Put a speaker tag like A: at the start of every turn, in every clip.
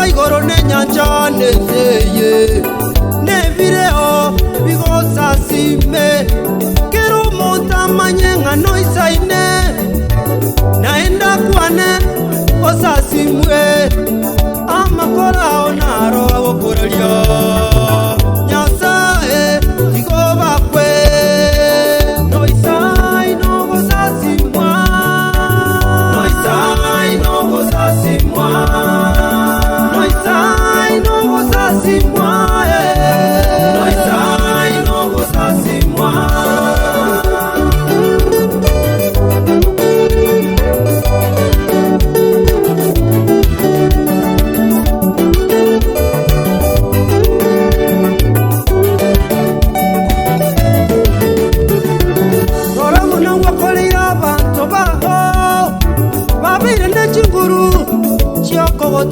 A: Igoro ne nyanja nezeye nevireo bigosa sime kero monta manyenga noisaine naenda kwane osasimwe amakora onaro agokoralia nyasae igoba kwe noisai no gosasimwa noisai no gosasimwa noisai no gosasimwa noisai no gosasimwa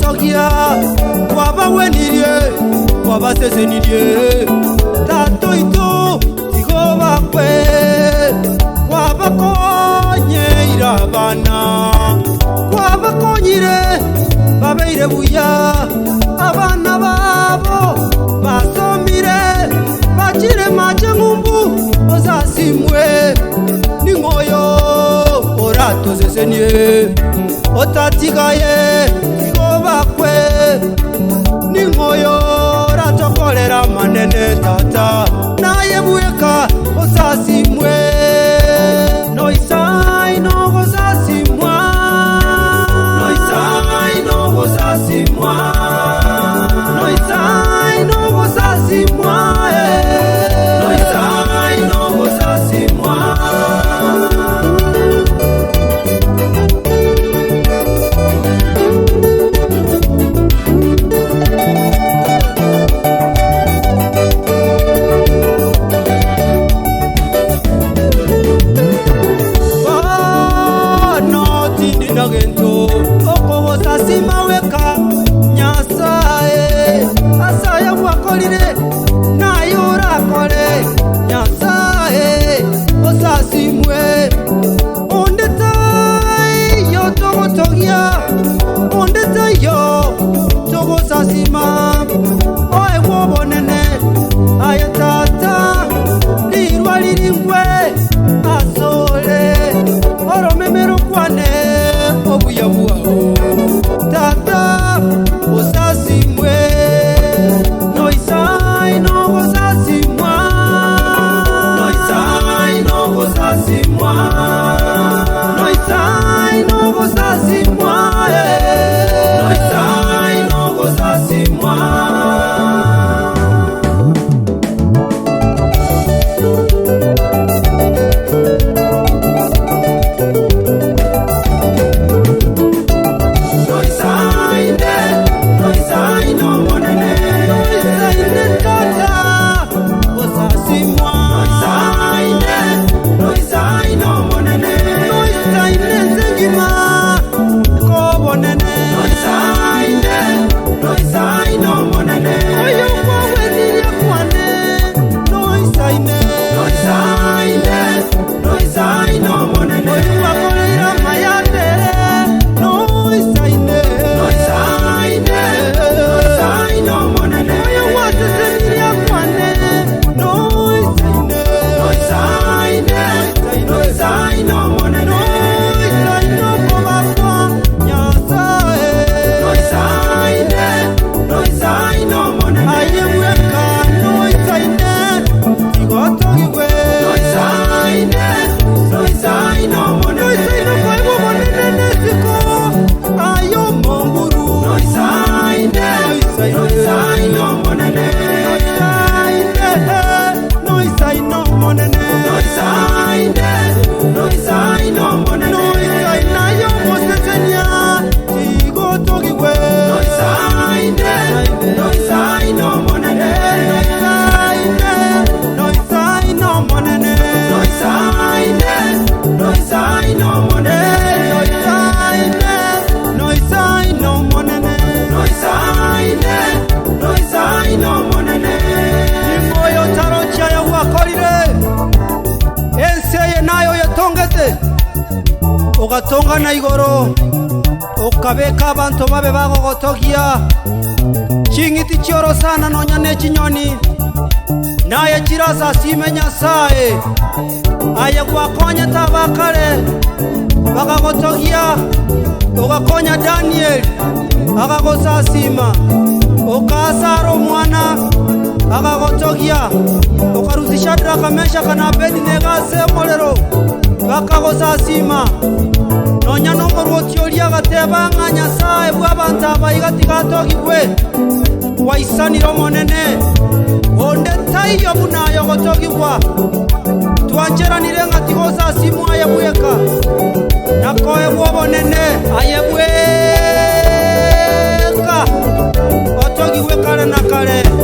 A: Togia waba wenirie waba sesenirie tato ito tigoba kwe waba konye irabana waba konyire babeire buya abana babo basomire bachire mache ngumbu osasimwe ningoyo orato sesenie otatigaye bakwe ningoyo ratokolera manene tata naye bueka osasimwe noisai no gosasimwa noisai no gosasimwa noisai no gosasimwa noisai no gosasimwa Sima weka nyasae asaya wakolire na yura kole nyasae osasimwe ondetai yo togo togia ondetai yo togo sasima oe wobonene ayatata lirwa liringwe asole oromemero kwane obuyabuwa tata osasimwe noisai no gosasimwa noisai no gosasimwa noisai no gosasimwa noisai no gosasimwa
B: ogatonga na igoro okabeka abantu babe bagogotogia chingiti chioro sana nonya ne chinyoni naye chiraza sime Nyasaye aye gwakonya tabakale bagagotogia ogakonya Daniel agagosasima okasara omwana agagotogia okarusisha Shadraka Meshaki na Abednego asemorero bakagosasima nonya nomorwotioria gateba ng'a Nyasaye bw'abantu abaigati gatogigwe waisaniro monene onde taiyo bunayo gotogigwa twanjeranire ng'a tigosasimwa ayebweka nakoe bwobonene ayebweka otogigwe kare na kare.